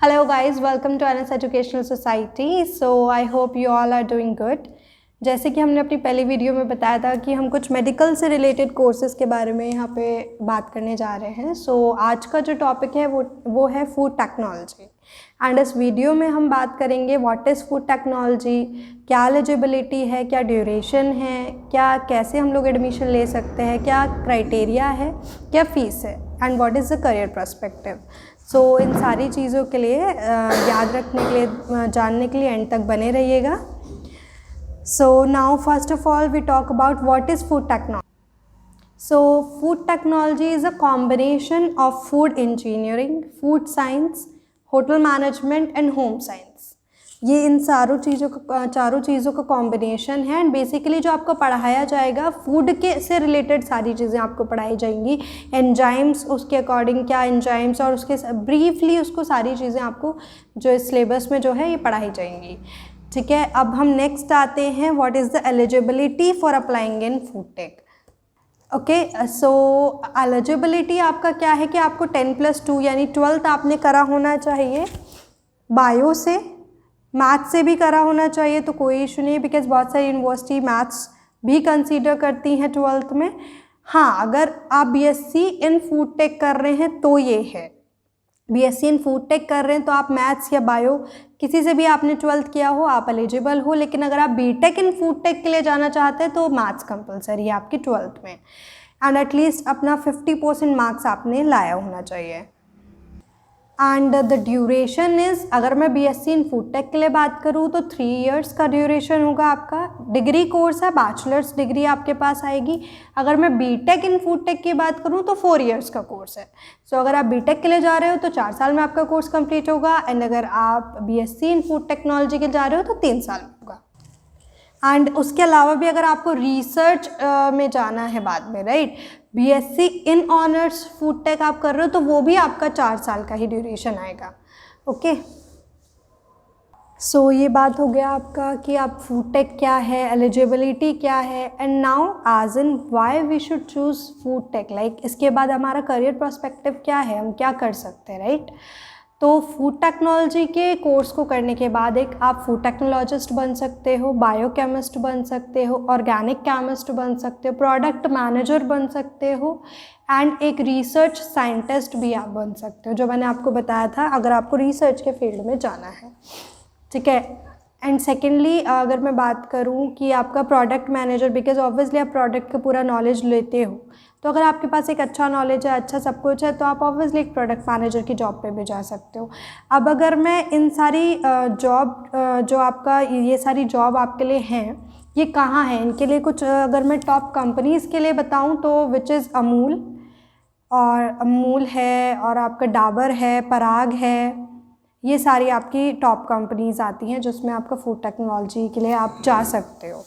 Hello guys, welcome to NS Educational Society. So I hope you all are doing good. जैसे कि हमने अपनी पहली वीडियो में बताया था कि हम कुछ मेडिकल से रिलेटेड कोर्सेज़ के बारे में यहाँ पे बात करने जा रहे हैं. सो आज का जो टॉपिक है वो है फूड टेक्नोलॉजी. एंड इस वीडियो में हम बात करेंगे व्हाट इज़ फूड टेक्नोलॉजी, क्या एलिजिबिलिटी है, क्या ड्यूरेशन है, क्या कैसे हम लोग एडमिशन ले सकते हैं, क्या क्राइटेरिया है, क्या फ़ीस है, and what is the career perspective. So इन सारी चीज़ों के लिए याद रखने के लिए, जानने के लिए एंड तक बने रहिएगा. So now first of all we talk about what is food technology. So food technology is a combination of food engineering, food science, hotel management and home science. ये इन चारों चीज़ों का कॉम्बिनेशन है. एंड बेसिकली जो आपको पढ़ाया जाएगा food के से रिलेटेड सारी चीज़ें आपको पढ़ाई जाएंगी. एंजाइम्स, उसके अकॉर्डिंग क्या एंजाइम्स, और उसके ब्रीफली उसको सारी चीज़ें आपको जो इस सिलेबस में जो है ये पढ़ाई जाएंगी. ठीक है, अब हम नेक्स्ट आते हैं what is the eligibility for applying in food tech. Okay, so eligibility आपका क्या है कि आपको 10+2 यानी 12th आपने करा होना चाहिए. बायो से, मैथ्स से भी करा होना चाहिए तो कोई इशू नहीं, बिकॉज बहुत सारी यूनिवर्सिटी मैथ्स भी कंसीडर करती हैं 12th में. हाँ, अगर आप बीएससी इन फूड टेक कर रहे हैं तो ये है, बीएससी इन फूड टेक कर रहे हैं तो आप मैथ्स या बायो किसी से भी आपने 12th किया हो आप एलिजिबल हो. लेकिन अगर आप बीटेक इन फूड टेक के लिए जाना चाहते हैं तो मैथ्स कंपलसरी है आपकी 12th में. एंड एटलीस्ट अपना 50% मार्क्स आपने लाया होना चाहिए. एंड द ड्यूरेशन इज़, अगर मैं बीएससी इन फूड टेक के लिए बात करूँ तो 3 years का ड्यूरेशन होगा आपका. डिग्री कोर्स है, बैचलर्स डिग्री आपके पास आएगी. अगर मैं बीटेक इन फूड टेक की बात करूँ तो 4 years का कोर्स है. सो अगर आप बीटेक के लिए जा रहे हो तो 4 साल में आपका कोर्स कंप्लीट होगा. एंड अगर आप बीएससी इन फूड टेक्नोलॉजी के जा रहे हो तो 3 साल में होगा. एंड उसके अलावा भी अगर आपको रिसर्च में जाना है बाद में, right, BSc in honours food tech आप कर रहे हो तो वो भी आपका 4 साल का ही ड्यूरेशन आएगा. ओके, सो ये बात हो गया आपका कि आप फूड टेक क्या है, एलिजिबिलिटी क्या है. And now as in why we should choose food tech, like इसके बाद हमारा करियर पर्सपेक्टिव क्या है, हम क्या कर सकते हैं, राइट. तो फूड टेक्नोलॉजी के कोर्स को करने के बाद एक आप फूड टेक्नोलॉजिस्ट बन सकते हो, बायोकेमिस्ट बन सकते हो, ऑर्गेनिक केमिस्ट बन सकते हो, प्रोडक्ट मैनेजर बन सकते हो, एंड एक रिसर्च साइंटिस्ट भी आप बन सकते हो, जो मैंने आपको बताया था अगर आपको रिसर्च के फील्ड में जाना है. ठीक है. एंड सेकेंडली अगर मैं बात करूँ कि आपका प्रोडक्ट मैनेजर, बिकॉज ऑब्वियसली आप प्रोडक्ट का पूरा नॉलेज लेते हो, तो अगर आपके पास एक अच्छा नॉलेज है, अच्छा सब कुछ है, तो आप ऑब्वियसली एक प्रोडक्ट मैनेजर की जॉब पे भी जा सकते हो. अब अगर मैं इन सारी जॉब जो आपका ये सारी जॉब आपके लिए हैं, ये कहाँ हैं, इनके लिए कुछ अगर मैं टॉप कंपनीज़ के लिए बताऊँ तो विच इज़ अमूल है, और आपका डाबर है, पराग है, ये सारी आपकी टॉप कंपनीज़ आती हैं जिसमें आपका फूड टेक्नोलॉजी के लिए आप जा सकते हो.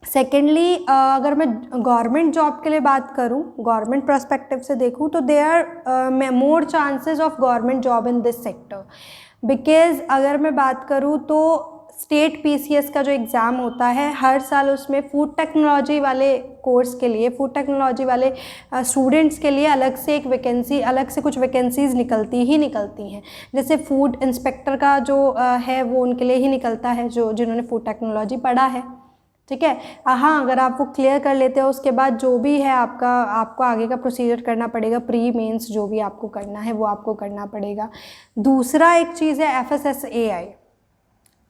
सेकेंडली अगर मैं गवर्नमेंट जॉब के लिए बात करूं, गवर्नमेंट पर्सपेक्टिव से देखूं तो they are more chances of government job in this sector. Because अगर मैं बात करूं तो स्टेट पीसीएस का जो एग्ज़ाम होता है हर साल, उसमें फूड टेक्नोलॉजी वाले कोर्स के लिए, फूड टेक्नोलॉजी वाले स्टूडेंट्स के लिए अलग से एक वैकेंसी, अलग से कुछ वैकेंसीज़ निकलती हैं. जैसे फूड इंस्पेक्टर का जो है वो उनके लिए ही निकलता है जो जिन्होंने फूड टेक्नोलॉजी पढ़ा है. ठीक है. हाँ, अगर आप वो क्लियर कर लेते हो उसके बाद जो भी है आपको आगे का प्रोसीजर करना पड़ेगा, प्री मेंस जो भी आपको करना है वो आपको करना पड़ेगा. दूसरा एक चीज़ है FSSAI.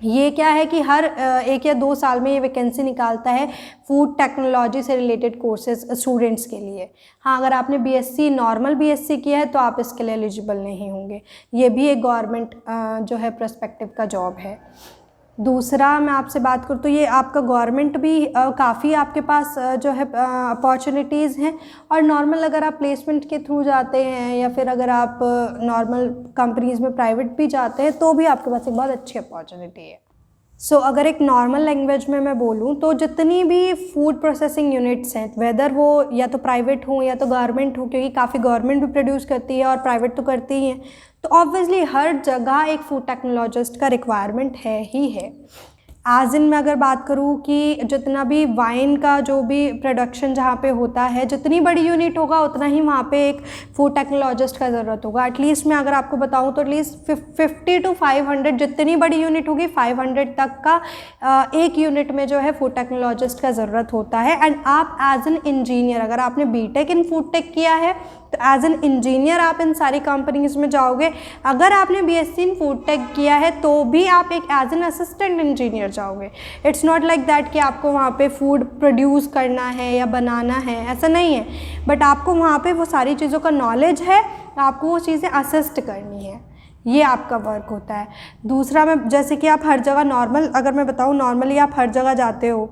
ये क्या है कि हर 1 या 2 साल में ये वैकेंसी निकालता है फूड टेक्नोलॉजी से रिलेटेड कोर्सेज स्टूडेंट्स के लिए. हाँ, अगर आपने बीएससी नॉर्मल बीएससी किया है तो आप इसके लिए एलिजिबल नहीं होंगे. ये भी एक गवर्नमेंट जो है पर्सपेक्टिव का जॉब है. दूसरा मैं आपसे बात करूँ तो ये आपका गवर्नमेंट भी काफ़ी आपके पास जो है अपॉर्चुनिटीज़ हैं. और नॉर्मल अगर आप प्लेसमेंट के थ्रू जाते हैं या फिर अगर आप नॉर्मल कंपनीज़ में प्राइवेट भी जाते हैं तो भी आपके पास एक बहुत अच्छी अपॉर्चुनिटी है. सो अगर एक नॉर्मल लैंग्वेज में मैं बोलूँ तो जितनी भी फूड प्रोसेसिंग यूनिट्स हैं, वेदर वो या तो प्राइवेट हो या तो गवर्नमेंट हो, क्योंकि काफ़ी गवर्नमेंट भी प्रोड्यूस करती है और प्राइवेट तो करती ही है, तो ऑब्वियसली हर जगह एक फूड टेक्नोलॉजिस्ट का रिक्वायरमेंट है ही है. एज इन मैं अगर बात करूँ कि जितना भी वाइन का जो भी प्रोडक्शन जहाँ पे होता है, जितनी बड़ी यूनिट होगा उतना ही वहाँ पे एक फूड टेक्नोलॉजिस्ट का ज़रूरत होगा। एटलीस्ट मैं अगर आपको बताऊँ तो एटलीस्ट 50 to 500, जितनी बड़ी यूनिट होगी 500 तक का एक यूनिट में जो है फूड टेक्नोलॉजिस्ट का ज़रूरत होता है। एंड आप एज एन इंजीनियर, अगर आपने बीटेक इन फूड टेक किया है तो एज एन इंजीनियर आप इन सारी कंपनीज में जाओगे। अगर आपने बीएससी इन फूड टेक किया है तो भी आप एक एज एन असिस्टेंट इंजीनियर जाओगे। इट्स नॉट लाइक दैट कि आपको वहाँ पे फूड प्रोड्यूस करना है या बनाना है, ऐसा नहीं है। बट आपको वहाँ पे वो सारी चीज़ों का नॉलेज है, आपको वो चीज़ें असिस्ट करनी है, ये आपका वर्क होता है। दूसरा, मैं जैसे कि आप हर जगह नॉर्मल, अगर मैं बताऊँ नॉर्मली आप हर जगह जाते हो,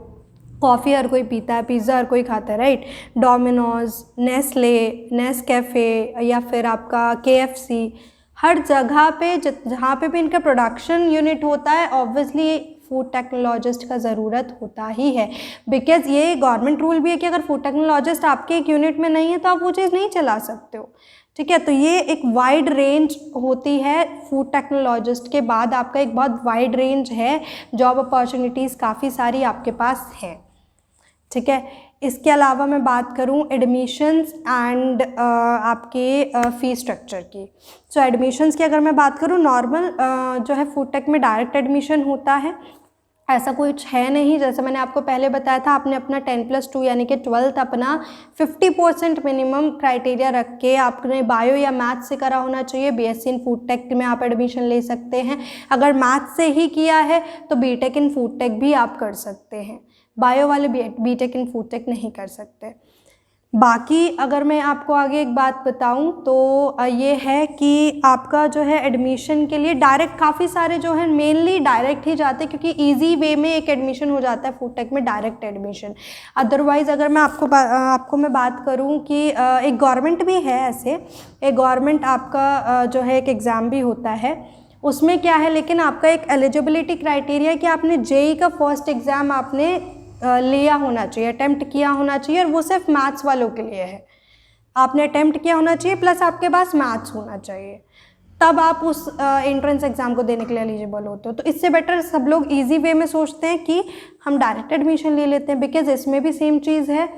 कॉफ़ी हर कोई पीता है, पिज़्ज़ा हर कोई खाता है, राइट। डोमिनोज़, नेस्ले, नेस्कैफ़े या फिर आपका KFC, हर जगह पे जहाँ पे भी इनका प्रोडक्शन यूनिट होता है ऑब्वियसली फूड टेक्नोलॉजिस्ट का ज़रूरत होता ही है। बिकॉज़ ये गवर्नमेंट रूल भी है कि अगर फूड टेक्नोलॉजिस्ट आपके एक यूनिट में नहीं है तो आप वो चीज़ नहीं चला सकते हो, ठीक है। तो ये एक वाइड रेंज होती है। फूड टेक्नोलॉजिस्ट के बाद आपका एक बहुत वाइड रेंज है, जॉब अपॉर्चुनिटीज़ काफ़ी सारी आपके पास हैं, ठीक है। इसके अलावा मैं बात करूं एडमिशन्स एंड आपके फ़ीस स्ट्रक्चर की। सो एडमिशन्स की अगर मैं बात करूं, नॉर्मल जो है फूड टेक में डायरेक्ट एडमिशन होता है, ऐसा कुछ है नहीं। जैसे मैंने आपको पहले बताया था, आपने अपना 10+2 यानी कि 12th अपना 50% मिनिमम क्राइटेरिया रख के आपने बायो या मैथ से करा होना चाहिए। बीएससी इन फूड टेक में आप एडमिशन ले सकते हैं। अगर मैथ से ही किया है तो बीटेक इन फूड टेक भी आप कर सकते हैं, बायो वाले बीटेक इन फूड टेक नहीं कर सकते। बाकी अगर मैं आपको आगे एक बात बताऊं तो ये है कि आपका जो है एडमिशन के लिए डायरेक्ट काफ़ी सारे जो है मेनली डायरेक्ट ही जाते हैं, क्योंकि इजी वे में एक एडमिशन हो जाता है फूड टेक में, डायरेक्ट एडमिशन। अदरवाइज़ अगर मैं आपको मैं बात करूं कि एक गवर्नमेंट भी है ऐसे, एक गवर्नमेंट आपका जो है एक एग्ज़ाम भी होता है, उसमें क्या है, लेकिन आपका एक एलिजिबिलिटी क्राइटेरिया है कि आपने जेई का फर्स्ट एग्ज़ाम आपने लिया होना चाहिए, अटेम्प्ट किया होना चाहिए, और वो सिर्फ मैथ्स वालों के लिए है। आपने अटेम्प्ट किया होना चाहिए प्लस आपके पास मैथ्स होना चाहिए, तब आप उस एंट्रेंस एग्ज़ाम को देने के लिए एलिजिबल होते हो। तो इससे बेटर सब लोग इजी वे में सोचते हैं कि हम डायरेक्ट एडमिशन ले लेते हैं, बिकॉज इसमें भी सेम चीज़ है।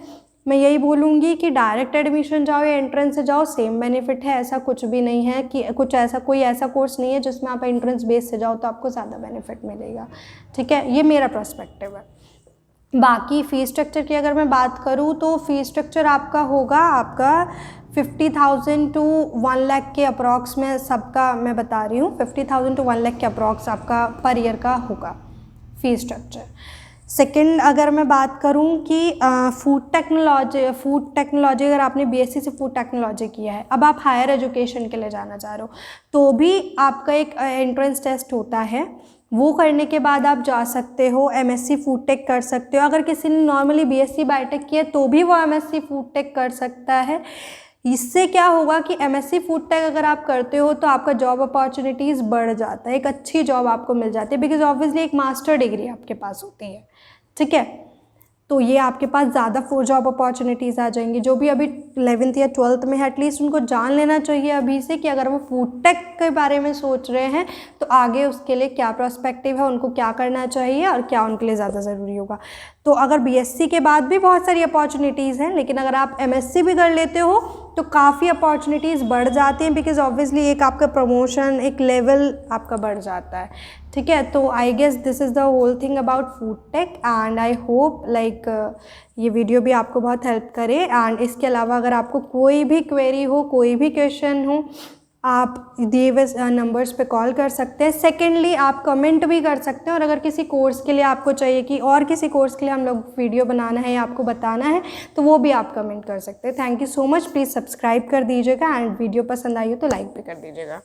मैं यही बोलूँगी कि डायरेक्ट एडमिशन जाओ या एंट्रेंस से जाओ, सेम बेनिफिट है। ऐसा कुछ भी नहीं है कि कोई ऐसा कोर्स नहीं है जिसमें आप एंट्रेंस बेस से जाओ तो आपको ज़्यादा बेनिफिट मिलेगा, ठीक है। ये मेरा पर्सपेक्टिव है। बाकी फ़ीस स्ट्रक्चर की अगर मैं बात करूँ तो फ़ीस स्ट्रक्चर आपका होगा, आपका 50,000 to 1 लाख के अप्रॉक्स में, सबका मैं बता रही हूँ, 50,000 to 1 लाख के अप्रॉक्स आपका पर ईयर का होगा फ़ीस स्ट्रक्चर। सेकंड, अगर मैं बात करूँ कि फूड टेक्नोलॉजी अगर आपने बीएससी से फूड टेक्नोलॉजी किया है, अब आप हायर एजुकेशन के लिए जाना चाह रहे हो, तो भी आपका एक एंट्रेंस टेस्ट होता है। वो करने के बाद आप जा सकते हो, एमएससी फूड टेक कर सकते हो। अगर किसी ने नॉर्मली बीएससी बायोटेक किया तो भी वो एमएससी फूड टेक कर सकता है। इससे क्या होगा कि एमएससी फूड टेक अगर आप करते हो तो आपका जॉब अपॉर्चुनिटीज़ बढ़ जाता है, एक अच्छी जॉब आपको मिल जाती है, बिकॉज ऑब्वियसली एक मास्टर डिग्री आपके पास होती है, ठीक है। तो ये आपके पास ज़्यादा जॉब अपॉर्चुनिटीज़ आ जाएंगी। जो भी अभी 11th या 12th में है, एटलीस्ट उनको जान लेना चाहिए अभी से कि अगर वो फूड टेक के बारे में सोच रहे हैं तो आगे उसके लिए क्या प्रोस्पेक्टिव है, उनको क्या करना चाहिए और क्या उनके लिए ज़्यादा ज़रूरी होगा। तो अगर बीएससी के बाद भी बहुत सारी अपॉर्चुनिटीज़ हैं, लेकिन अगर आप एमएससी भी कर लेते हो तो काफ़ी अपॉर्चुनिटीज़ बढ़ जाती हैं, बिकॉज ऑब्वियसली एक आपका प्रमोशन, एक लेवल आपका बढ़ जाता है, ठीक है। तो I guess this is the whole thing about food tech, and I hope like ये वीडियो भी आपको बहुत हेल्प करे। एंड इसके अलावा अगर आपको कोई भी क्वेरी हो, कोई भी क्वेश्चन हो, आप दिए हुए नंबर्स पे कॉल कर सकते हैं। सेकेंडली, आप कमेंट भी कर सकते हैं, और अगर किसी कोर्स के लिए आपको चाहिए कि और किसी कोर्स के लिए हम लोग वीडियो बनाना है या आपको बताना है, तो वो भी आप कमेंट कर सकते हैं। Thank you so much. Please subscribe कर दीजिएगा, एंड वीडियो पसंद आई हो तो लाइक भी कर दीजिएगा।